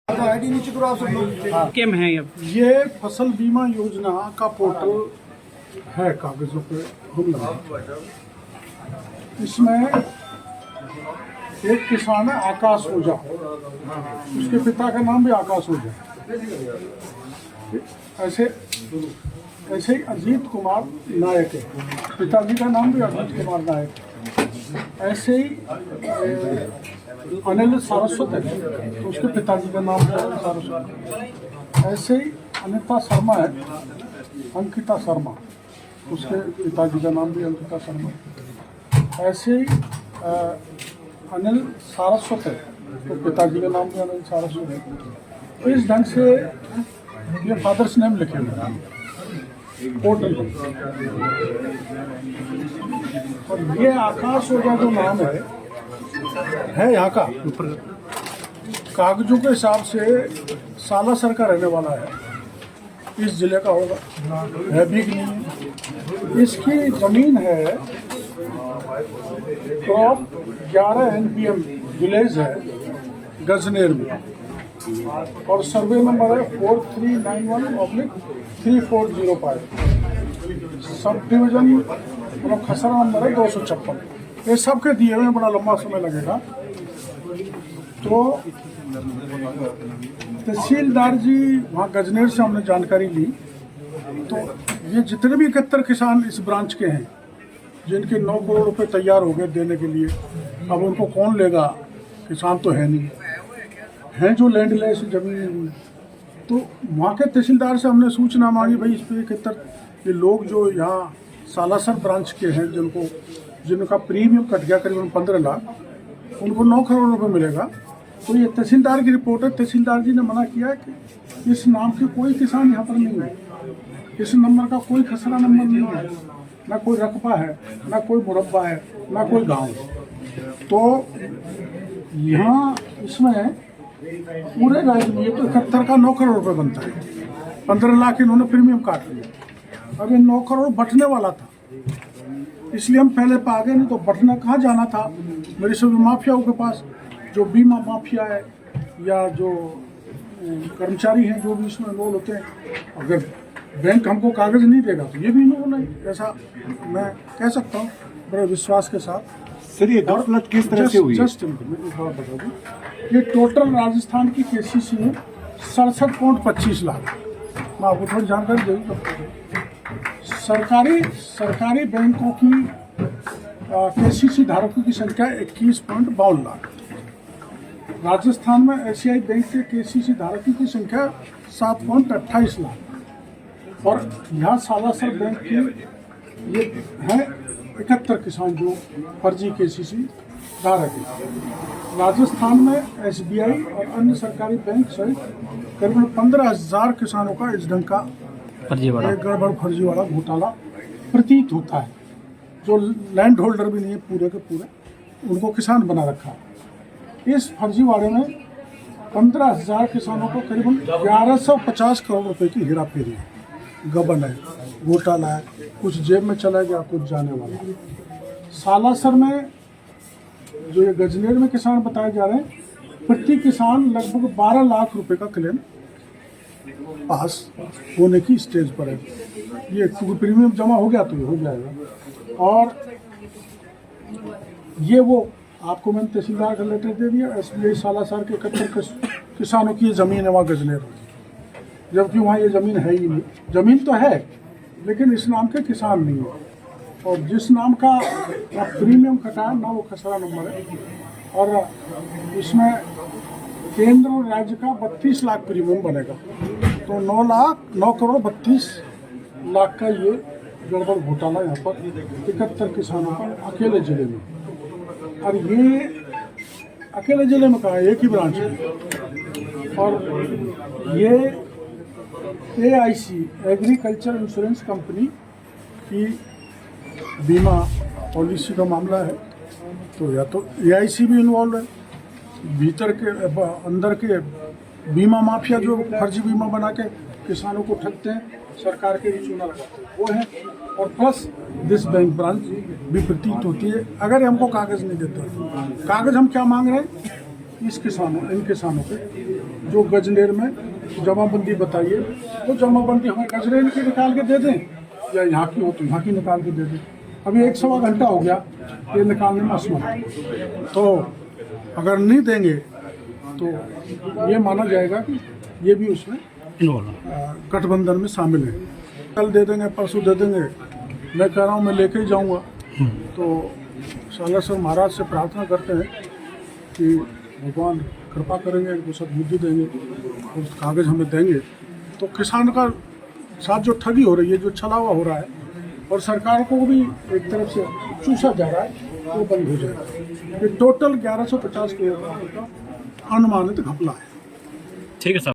ID नीचे करो आप सब लोग। स्कीम है ये फसल बीमा योजना का पोर्टल है कागजों पे गुमनाम। इसमें एक किसान है आकाश ओझा, उसके पिता का नाम भी आकाश ओझा। ऐसे ऐसे ही अजीत कुमार नायक है, पिताजी का नाम भी अजीत कुमार नायक है। ऐसे ही अनिल सारस्वत है, तो उसके पिताजी का नाम है अनिल सारस्वत। ऐसे ही अनिता शर्मा है, अंकिता शर्मा, उसके पिताजी का नाम भी अंकिता शर्मा। ऐसे ही अनिल सारस्वत है, तो पिताजी का नाम भी अनिल सारस्वत है। तो इस ढंग से ये फादर्स नेम लिखे हुए हैं पोर्टल पर। और ये आकाश ओझा जो नाम है यहाँ का, कागजों के हिसाब से सालासर का रहने वाला है, इस जिले का होगा, है भी कि नहीं। इसकी जमीन है क्रॉप 11 NPM विलेज है गजनेर में, और सर्वे नंबर है 4391/3405। सब डिवीजन मतलब खसरा नंबर है 256। ये सबके दिए हुए बड़ा लंबा समय लगेगा। तो तहसीलदार जी वहाँ गजनेर से हमने जानकारी ली, तो ये जितने भी 71 किसान इस ब्रांच के हैं जिनके 9 करोड़ रुपए तैयार हो गए देने के लिए, अब उनको कौन लेगा? किसान तो है नहीं, हैं जो लैंडलेस जमीन। तो वहाँ के तहसीलदार से हमने सूचना मांगी, भाई इस पर 71 ये लोग जो यहाँ सालासर ब्रांच के हैं जिनका प्रीमियम कट गया करीबन 15 लाख, उनको 9 करोड़ रुपए मिलेगा। तो ये तहसीलदार की रिपोर्ट है। तहसीलदार जी ने मना किया कि इस नाम के कोई किसान यहाँ पर नहीं है, इस नंबर का कोई खसरा नंबर नहीं है, ना कोई रकबा है, ना कोई मुरब्बा है, ना कोई गांव। तो यहाँ इसमें पूरे राज्य में ये तो 71 का 9 करोड़ रुपए बनता है, 15 लाख इन्होंने प्रीमियम काट लिया। अब ये 9 करोड़ बंटने वाला था, इसलिए हम पहले पा गए, नहीं तो बंटना कहाँ जाना था मेरे सभी माफियाओं के पास, जो बीमा माफिया है या जो कर्मचारी हैं जो भी इसमें इन्वॉल्व होते हैं। अगर बैंक हमको कागज नहीं देगा तो ये भी इन्वॉल्व नहीं, ऐसा मैं कह सकता हूँ बड़े विश्वास के साथ। सर ये गलत किस तरह से हुई? जस्ट बता दूँ, ये टोटल राजस्थान की KCC में 67.25 लाख। मैं आपको थोड़ी जानकारी दूँ। सरकारी बैंकों की KCC धारकों की संख्या 21.52 लाख। राजस्थान में SCI बैंक के KCC धारकों की संख्या 7.28 लाख। और यहाँ सालासर बैंक की ये है 71 किसान जो फर्जी KCC धारक है। राजस्थान में SBI और अन्य सरकारी बैंक सहित करीबन 15,000 किसानों का इस ढंग का गड़बड़ फर्जी वाला घोटाला प्रतीत होता है, जो लैंड होल्डर भी नहीं है पूरे के पूरे, उनको किसान बना रखा है। इस फर्जीवाड़े में 15,000 किसानों को करीबन 1150 करोड़ रुपए की हेरा फेरी है, गबन है, घोटाला है, कुछ जेब में चला गया, कुछ जाने वाला। सालासर में जो ये गजनेर में किसान बताए जा रहे हैं, प्रति किसान लगभग 12 लाख रुपए का क्लेम पास होने की स्टेज पर है। ये क्योंकि प्रीमियम जमा हो गया तो ये हो जाएगा। और ये वो आपको मैंने तहसीलदार का लेटर दे दिया, SBI सालासर के 71 किसानों की ये ज़मीन है वहाँ गजनेर, जबकि वहाँ ये ज़मीन है ही नहीं। ज़मीन तो है लेकिन इस नाम के किसान नहीं है, और जिस नाम का प्रीमियम कटा है ना वो खसरा नंबर है। और इसमें केंद्र और राज्य का 32 लाख प्रीमियम बनेगा, तो 9 करोड़ 32 लाख का ये गड़बड़ घोटाला यहाँ पर 71 किसानों का अकेले जिले में। और ये अकेले जिले में कहा, एक ही ब्रांच में। और ये AIC एग्रीकल्चर इंश्योरेंस कंपनी की बीमा पॉलिसी का मामला है। तो या तो AIC भी इन्वॉल्व है, भीतर के अंदर के बीमा माफिया जो फर्जी बीमा बना के किसानों को ठगते हैं, सरकार के भी चूना लगाते हैं, वो है। और प्लस दिस बैंक ब्रांच भी प्रतीत होती है। अगर हमको कागज नहीं देता, कागज हम क्या मांग रहे हैं इन किसानों पे जो गजनेर में जमाबंदी बताइए, वो जमाबंदी हमें गजनेर की निकाल के दे दें या यहाँ की हो तो यहाँ की निकाल के दे दें। अभी 1-1.25 घंटा हो गया ये निकालने में असमर्थ। तो अगर नहीं देंगे तो ये माना जाएगा कि ये भी उसमें गठबंधन में शामिल है। कल दे देंगे, परसों दे देंगे, मैं कह रहा हूँ मैं लेके ही जाऊँगा। तो सालासर महाराज से प्रार्थना करते हैं कि भगवान कृपा करेंगे, वो सद्बुद्धि देंगे, उस कागज़ हमें देंगे तो किसान का साथ जो ठगी हो रही है, जो छलावा हो रहा है और सरकार को भी एक तरफ से चूसा जा रहा है, वो बंद हो जाएगा। ये टोटल 1150 करोड़ का अनुमानित घपला है। ठीक है सर।